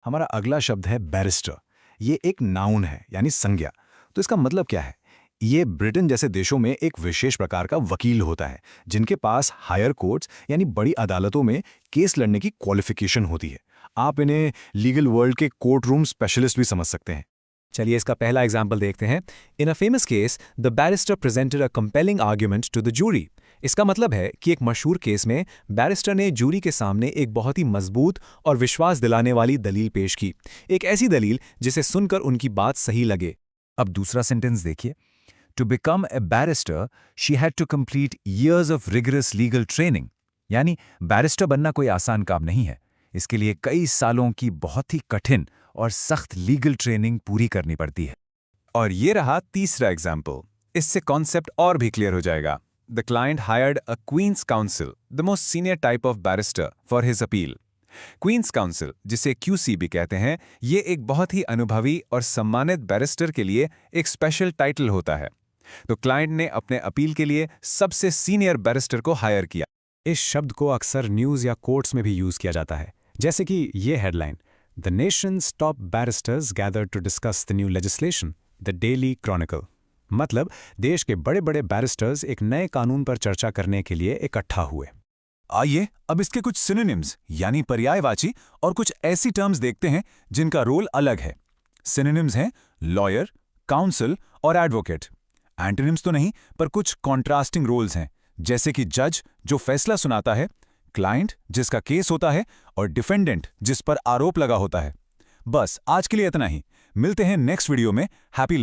हमारा अगला शब्द है बैरिस्टर। ये एक नाउन है यानी संज्ञा। तो इसका मतलब क्या है? ये ब्रिटेन जैसे देशों में एक विशेष प्रकार का वकील होता है जिनके पास हायर कोर्ट्स यानी बड़ी अदालतों में केस लड़ने की क्वालिफिकेशन होती है। आप इन्हें लीगल वर्ल्ड के कोर्ट रूम स्पेशलिस्ट भी समझ सकते हैं। चलिए इसका पहला एग्जाम्पल देखते हैं। In a famous case the barrister presented a compelling argument to the jury. इसका मतलब है कि एक मशहूर केस में बैरिस्टर ने जूरी के सामने एक बहुत ही मजबूत और विश्वास दिलाने वाली दलील पेश की, एक ऐसी दलील जिसे सुनकर उनकी बात सही लगे। अब दूसरा सेंटेंस देखिए। To become a barrister she had to complete years of rigorous legal training. यानी बैरिस्टर बनना कोई आसान काम नहीं है। इसके लिए कई सालों की बहुत ही कठिन और सख्त लीगल ट्रेनिंग पूरी करनी पड़ती है। और ये रहा तीसरा एग्जाम्पल। इससे कॉन्सेप्ट और भी क्लियर हो जाएगा। The client hired a Queen's Counsel, the most senior type of barrister, for his appeal. Queen's Counsel, जिसे क्यूसी भी कहते हैं, ये एक बहुत ही अनुभवी और सम्मानित बैरिस्टर के लिए एक स्पेशल टाइटल होता है। तो क्लाइंट ने अपने अपील के लिए सबसे सीनियर बैरिस्टर को हायर किया। इस शब्द को अक्सर न्यूज़ या कोर्ट्स में भी यूज़ किया जाता है, जैसे कि ये headline, the nation's top barristers gather to discuss the new legislation, the Daily Chronicle. मतलब देश के बड़े बड़े बैरिस्टर्स एक नए कानून पर चर्चा करने के लिए इकट्ठा हुए। आइए अब इसके कुछ सिनोनिम्स यानी पर्यायवाची और कुछ ऐसी टर्म्स देखते हैं जिनका रोल अलग है। सिनोनिम्स हैं लॉयर, काउंसिल और एडवोकेट। एंटोनिम्स तो नहीं, पर कुछ कॉन्ट्रास्टिंग रोल्स हैं, जैसे कि जज जो फैसला सुनाता है, क्लाइंट जिसका केस होता है, और डिफेंडेंट जिस पर आरोप लगा होता है। बस आज के लिए इतना ही। मिलते हैं नेक्स्ट वीडियो में। हैप्पी